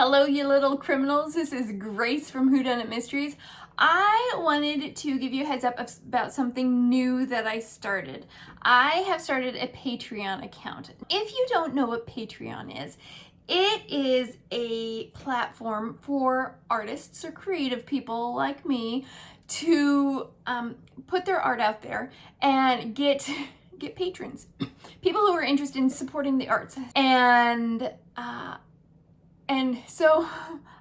Hello, you little criminals. This is Grace from Whodunit Mysteries. I wanted to give you a heads up about something new that I started. I have started a Patreon account. If you don't know what Patreon is, it is a platform for artists or creative people like me to put their art out there and get patrons, people who are interested in supporting the arts. And so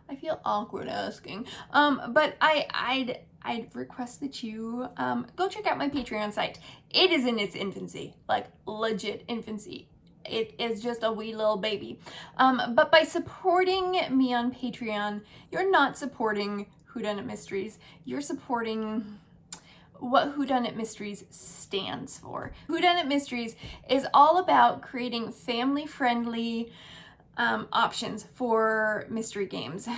I feel awkward asking, but I'd request that you go check out my Patreon site. It is in its infancy, like legit infancy. It is just a wee little baby. But by supporting me on Patreon, you're not supporting Whodunit Mysteries. You're supporting what Whodunit Mysteries stands for. Whodunit Mysteries is all about creating family-friendly options for mystery games.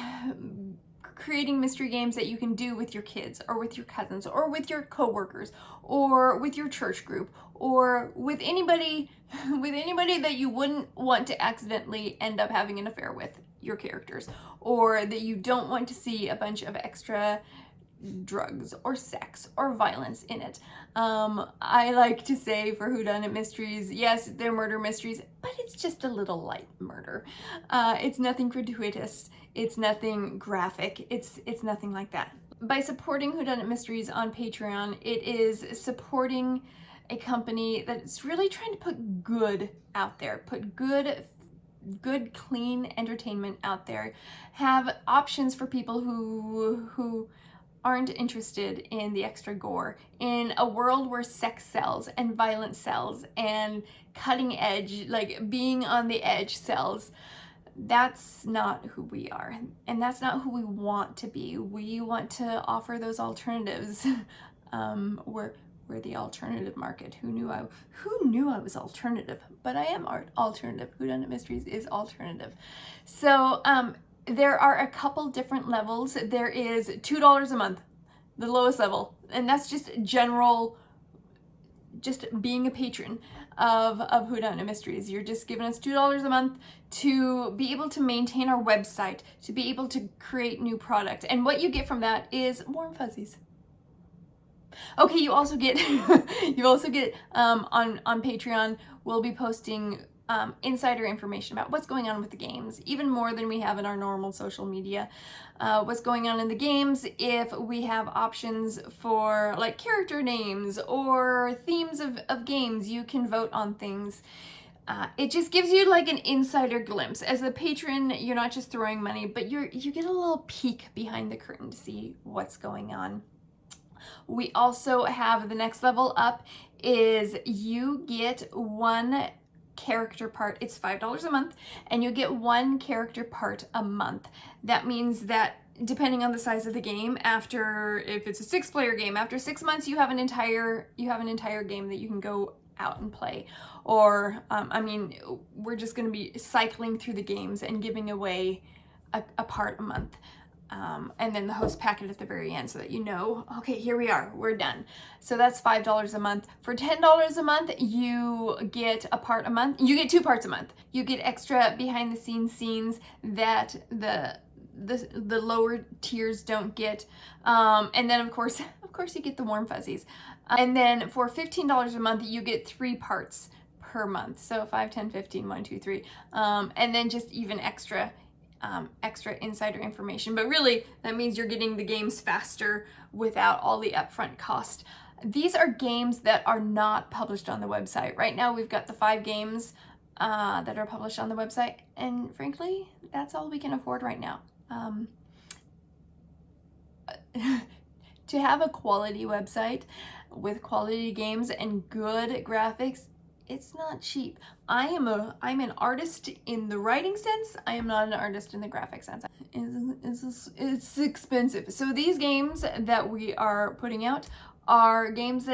Creating mystery games that you can do with your kids or with your cousins or with your coworkers or with your church group or with anybody that you wouldn't want to accidentally end up having an affair with your characters, or that you don't want to see a bunch of extra drugs or sex or violence in it. I like to say for Whodunit Mysteries, yes, they're murder mysteries, but it's just a little light murder. It's nothing gratuitous. It's nothing graphic. It's nothing like that. By supporting Whodunit Mysteries on Patreon, it is supporting a company that's really trying to put good out there, put good clean entertainment out there, have options for people who aren't interested in the extra gore, in a world where sex sells and violence sells and cutting edge, like being on the edge sells. That's not who we are, and that's not who we want to be. We want to offer those alternatives. We're the alternative market. Who knew I was alternative? But I am alternative. Whodunit Mysteries is alternative. So there are a couple different levels. There is $2 a month, the lowest level, and that's just general, just being a patron of Whodunit Mysteries. You're just giving us $2 a month to be able to maintain our website, to be able to create new product, and what you get from that is warm fuzzies. Okay, you also get on Patreon, we'll be posting insider information about what's going on with the games, even more than we have in our normal social media. What's going on in the games, if we have options for like character names or themes of games, you can vote on things. It just gives you like an insider glimpse. As a patron, you're not just throwing money, but you get a little peek behind the curtain to see what's going on. We also have the next level up is you get one character part. It's $5 a month, and you get one character part a month. That means that depending on the size of the game, if it's a 6-player game, after 6 months you have an entire game that you can go out and play. Or we're just going to be cycling through the games and giving away a part a month. And then the host packet at the very end so that you know, okay, here we are, we're done. So that's $5 a month. For $10 a month, you get a part a month. You get 2 parts a month. You get extra behind the scenes that the lower tiers don't get. And then of course you get the warm fuzzies. And then for $15 a month, you get 3 parts per month. So 5, 10, 15, 1, 2, 3. And then just even extra insider information, but really that means you're getting the games faster without all the upfront cost. These are games that are not published on the website. Right now we've got the 5 games that are published on the website, and frankly that's all we can afford right now. To have a quality website with quality games and good graphics, it's not cheap. I'm an artist in the writing sense. I am not an artist in the graphic sense. It's expensive. So these games that we are putting out are games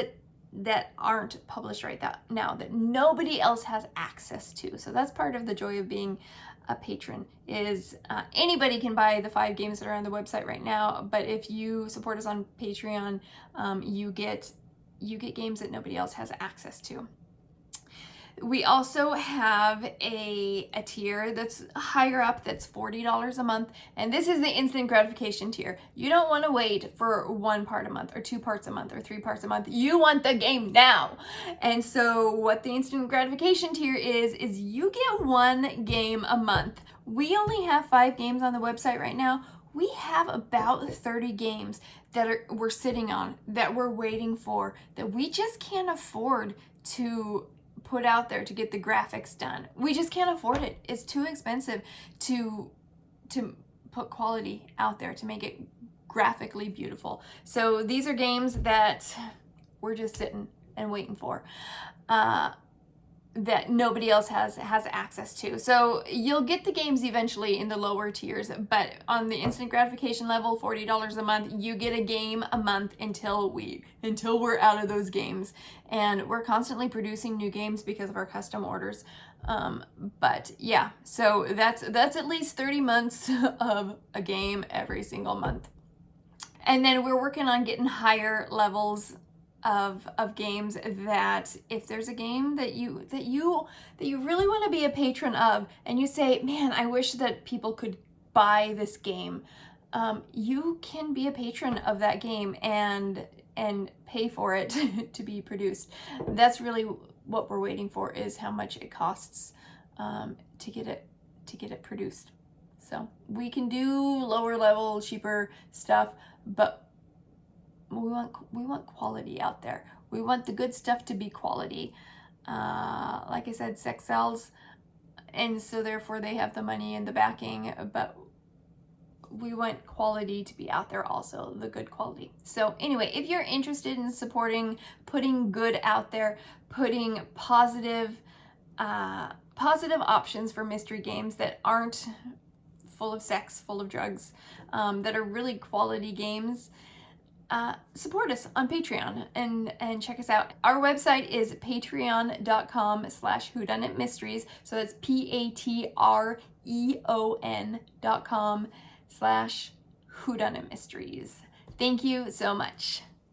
that aren't published right now, that nobody else has access to. So that's part of the joy of being a patron, is anybody can buy the 5 games that are on the website right now, but if you support us on Patreon, you get games that nobody else has access to. We also have a tier that's higher up, that's $40 a month, and this is the instant gratification tier. You don't want to wait for 1 part a month or 2 parts a month or 3 parts a month. You want the game now. And so what the instant gratification tier is you get 1 game a month. We only have 5 games on the website right now. We have about 30 games that we're sitting on, that we're waiting for, that we just can't afford to put out there to get the graphics done. We just can't afford it. It's too expensive to put quality out there, to make it graphically beautiful. So these are games that we're just sitting and waiting for, that nobody else has access to. So you'll get the games eventually in the lower tiers, but on the instant gratification level, $40 a month, you get a game a month until we're out of those games. And we're constantly producing new games because of our custom orders. But yeah, so that's at least 30 months of a game every single month. And then we're working on getting higher levels of games, that if there's a game that you really want to be a patron of, and you say, man, I wish that people could buy this game, you can be a patron of that game and pay for it to be produced. That's really what we're waiting for, is how much it costs to get it produced. So we can do lower level, cheaper stuff, but we want quality out there. We want the good stuff to be quality. Like I said, sex sells, and so therefore they have the money and the backing, but we want quality to be out there also, the good quality. So anyway, if you're interested in supporting, putting good out there, putting positive options for mystery games that aren't full of sex, full of drugs, that are really quality games, support us on Patreon and check us out. Our website is patreon.com/whodunitmysteries. So that's patreon.com/whodunitmysteries. Thank you so much.